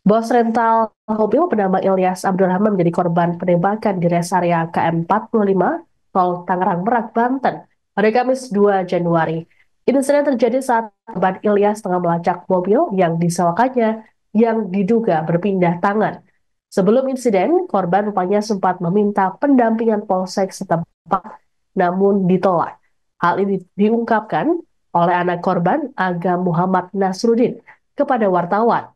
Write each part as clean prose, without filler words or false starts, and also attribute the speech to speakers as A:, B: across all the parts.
A: Bos rental mobil bernama Ilyas Abdurrahman menjadi korban penembakan di res area KM 45 Tol Tangerang Merak, Banten pada Kamis 2 Januari. Insiden terjadi saat korban Ilyas tengah melacak mobil yang disewakannya yang diduga berpindah tangan. Sebelum insiden, korban rupanya sempat meminta pendampingan polsek setempat, namun ditolak. Hal ini diungkapkan oleh anak korban, Aga Muhammad Nasruddin, kepada wartawan.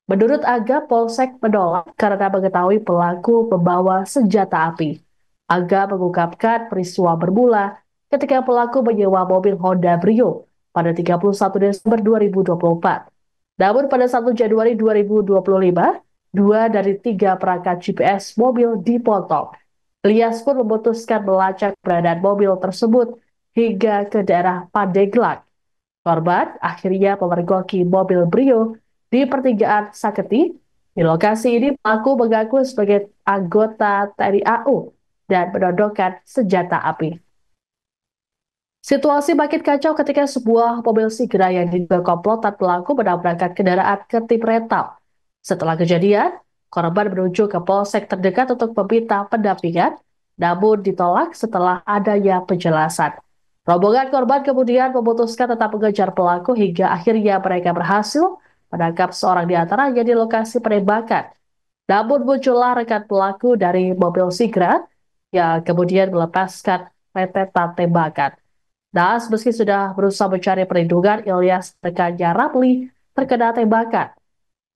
A: Menurut Aga, Polsek menolak karena mengetahui pelaku membawa senjata api. Aga mengungkapkan peristiwa bermula ketika pelaku menyewa mobil Honda Brio pada 31 Desember 2024. Namun pada 1 Januari 2025, 2 dari 3 perangkat GPS mobil dipotong. Ilyas pun memutuskan melacak keberadaan mobil tersebut hingga ke daerah Pandeglang. Korban akhirnya memergoki mobil Brio di pertigaan Saketi. Di lokasi ini pelaku mengaku sebagai anggota TNI AU dan menodongkan senjata api. Situasi makin kacau ketika sebuah mobil Sigra yang diduga komplotan pelaku menabrakkan kendaraan ke tim rental. Setelah kejadian, korban menuju ke polsek terdekat untuk meminta pendampingan, namun ditolak setelah adanya penjelasan. Rombongan korban kemudian memutuskan tetap mengejar pelaku hingga akhirnya mereka berhasil menangkap seorang di antaranya di lokasi penembakan. Namun muncullah rekan pelaku dari mobil Sigra yang kemudian melepaskan rentetan tembakan. Naas meski sudah berusaha mencari perlindungan, Ilyas rekannya Ramli terkena tembakan.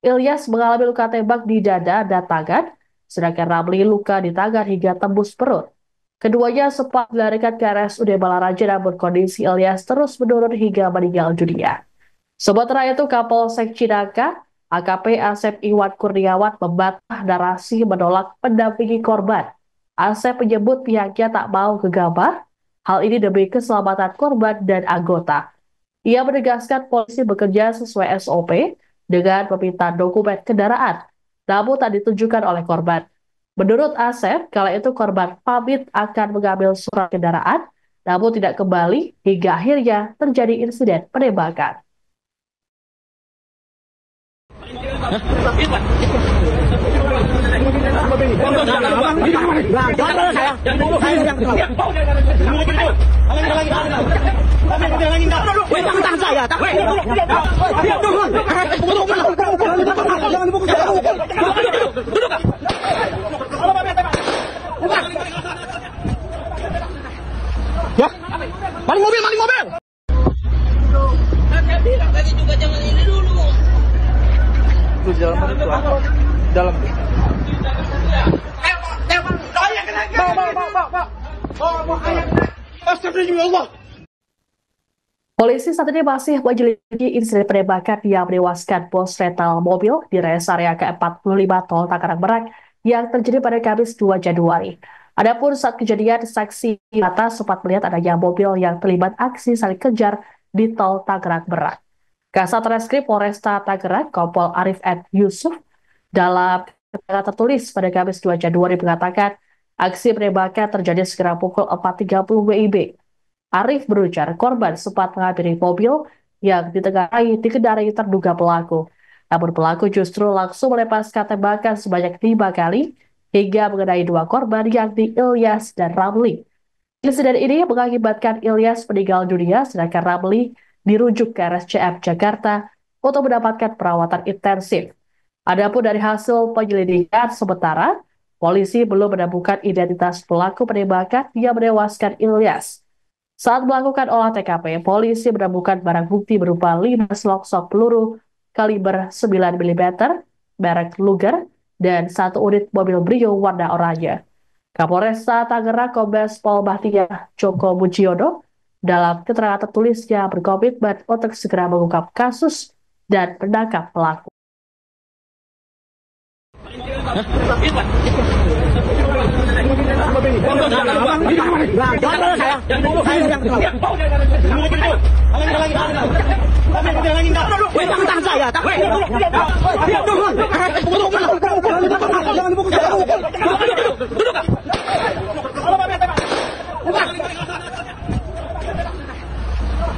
A: Ilyas mengalami luka tembak di dada dan tangan, sedangkan Ramli luka di tangan hingga tembus perut. Keduanya sempat dilarikan ke RSUD Balaraja, namun kondisi Ilyas terus menurun hingga meninggal dunia. Sementara itu, Kapolsek Cinangka, AKP Asep Iwan Kurniawan membantah narasi menolak pendampingi korban. Asep menyebut pihaknya tak mau gegabah, hal ini demi keselamatan korban dan anggota. Ia menegaskan polisi bekerja sesuai SOP dengan meminta dokumen kendaraan, namun tak ditunjukkan oleh korban. Menurut Asep, kala itu korban pamit akan mengambil surat kendaraan, namun tidak kembali hingga akhirnya terjadi insiden penembakan.
B: Ya, maling mobil, maling mobil.
C: Saya bilang tadi juga jangan ini dulu.
B: Lu jalan mana itu? Dalam. Astagfirullah.
A: Polisi saat ini masih menyelidiki insiden penembakan yang menewaskan bos rental mobil di res area ke-45 Tol Tangerang Merak yang terjadi pada Kamis 2 Januari. Adapun saat kejadian, saksi mata sempat melihat adanya mobil yang terlibat aksi saling kejar di Tol Tangerang Merak. Kasat Reskrim Polresta Tangerang, Kompol Arif Ed Yusuf, dalam keterangan tertulis pada Kamis 2 Januari mengatakan aksi penembakan terjadi sekitar pukul 4.30 WIB. Arif berujar korban sempat menghampiri mobil yang dikendarai terduga pelaku. Namun pelaku justru langsung melepaskan tembakan sebanyak 5 kali hingga mengenai 2 korban yakni Ilyas dan Ramli. Insiden ini mengakibatkan Ilyas meninggal dunia sedangkan Ramli dirujuk ke RSCM Jakarta untuk mendapatkan perawatan intensif. Adapun dari hasil penyelidikan sementara, polisi belum menemukan identitas pelaku penembakan yang menewaskan Ilyas. Saat melakukan olah TKP, polisi menemukan barang bukti berupa 5 selongsong peluru kaliber 9 mm, merek Luger, dan 1 unit mobil Brio warna oranye. Kapolresta Tangerang Kombes Pol Bahtiar Joko Mujiono dalam keterangan tertulisnya berkomitmen untuk segera mengungkap kasus dan menangkap pelaku.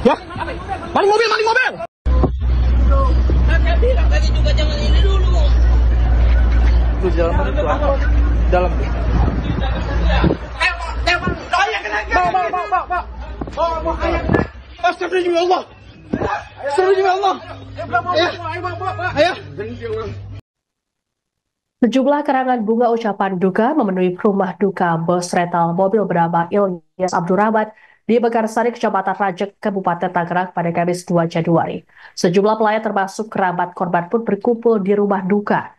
B: Ya, maling mobil, maling mobil.
C: Saya bilang tadi juga jangan ini dulu.
B: Itu jalan mana itu? Dalam tuh. Astagfirullah. Astagfirullah. Ayah.
A: Sejumlah karangan bunga ucapan duka memenuhi rumah duka bos rental mobil bernama Ilyas Abdurrahman di Mekarsari, Kecamatan Rajek, Kabupaten Tangerang pada Kamis 2 Januari. Sejumlah pelayan termasuk kerabat korban pun berkumpul di rumah duka.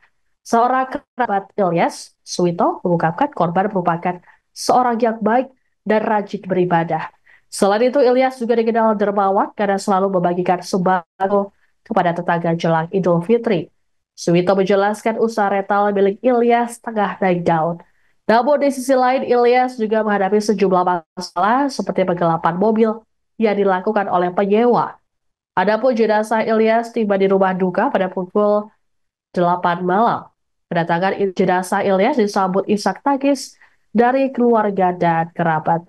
A: Seorang kerabat Ilyas, Suwito, mengungkapkan korban merupakan seorang yang baik dan rajin beribadah. Selain itu, Ilyas juga dikenal dermawan karena selalu membagikan sembako kepada tetangga jelang Idul Fitri. Suwito menjelaskan usaha rental milik Ilyas tengah naik daun. Namun di sisi lain, Ilyas juga menghadapi sejumlah masalah seperti penggelapan mobil yang dilakukan oleh penyewa. Adapun jenazah Ilyas tiba di rumah duka pada pukul 8 malam. Kedatangan jenazah Ilyas disambut isak tangis dari keluarga dan kerabat.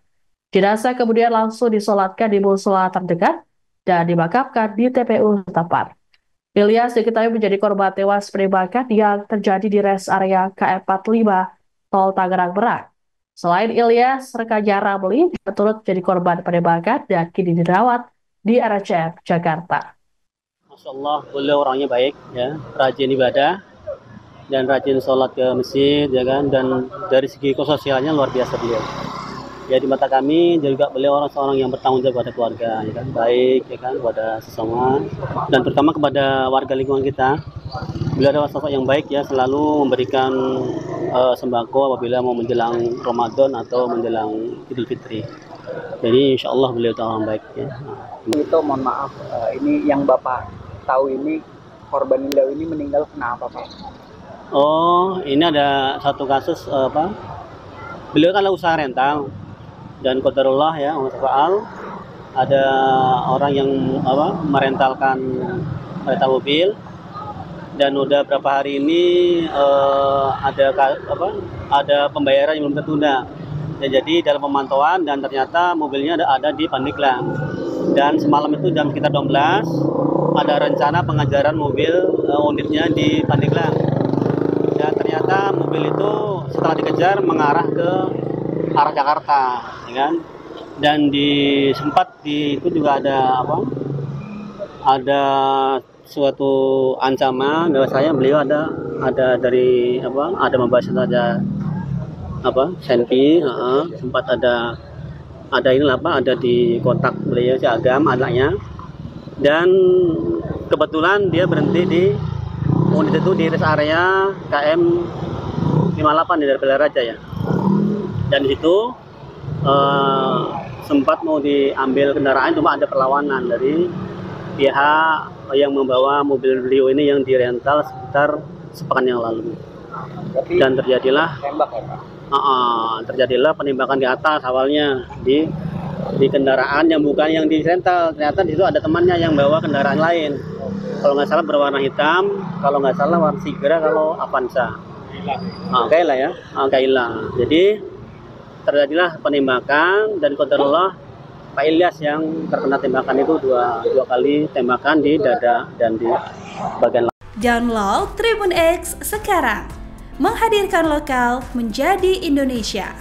A: Jenazah kemudian langsung disolatkan di mushola terdekat dan dimakamkan di TPU setempat. Ilyas diketahui menjadi korban tewas penembakan yang terjadi di rest area KM 45 Tol Tangerang Merak. Selain Ilyas, rekannya Ramli turut menjadi korban penembakan dan kini dirawat di RSCM Jakarta.
D: Masya Allah, beliau orangnya baik, ya, rajin ibadah dan rajin sholat ke masjid, ya kan, dan dari segi sosialnya luar biasa beliau. Ya, di mata kami juga beliau seorang yang bertanggung jawab kepada keluarga, ya kan, baik, ya kan, kepada sesama dan terutama kepada warga lingkungan kita. Beliau adalah sosok yang baik, ya, selalu memberikan sembako apabila mau menjelang Ramadan atau menjelang Idul Fitri. Jadi insya Allah beliau orang baik, ya.
E: Itu mohon maaf, ini yang Bapak tahu ini korban beliau ini meninggal kenapa, Pak?
D: Oh, ini ada satu kasus beliau kan usaha rental. Dan qadarullah, ya, soal ada orang yang merentalkan mobil dan udah berapa hari ini ada pembayaran yang belum tertunda. Ya, jadi dalam pemantauan dan ternyata mobilnya ada di Pandeglang. Dan semalam itu jam sekitar 12 ada rencana pengajaran mobil unitnya di Pandeglang. Dan ternyata mobil itu setelah dikejar mengarah ke arah Jakarta, ya kan? Dan sempat itu juga ada suatu ancaman bahwasanya beliau ada dari ada membahas saja senpi, sempat ada di kontak beliau si Agam anaknya, dan kebetulan dia berhenti di unit itu di rest area KM 58 di daerah Raja, ya. Dan di situ sempat mau diambil kendaraan, cuma ada perlawanan dari pihak yang membawa mobil beliau ini yang dirental sekitar sepekan yang lalu. Dan terjadilah
E: tembak, ya, Pak?
D: Terjadilah penembakan di atas awalnya di kendaraan yang bukan yang dirental. Ternyata di situ ada temannya yang bawa kendaraan lain. Kalau nggak salah berwarna hitam, kalau nggak salah warna Sigra, kalau Avanza. Kaila, ya, Kaila. Jadi terjadilah penembakan dan qadarullah Pak Ilyas yang terkena tembakan itu dua kali tembakan di dada dan di bagian lain.
F: Download Tribun X sekarang, menghadirkan lokal menjadi Indonesia.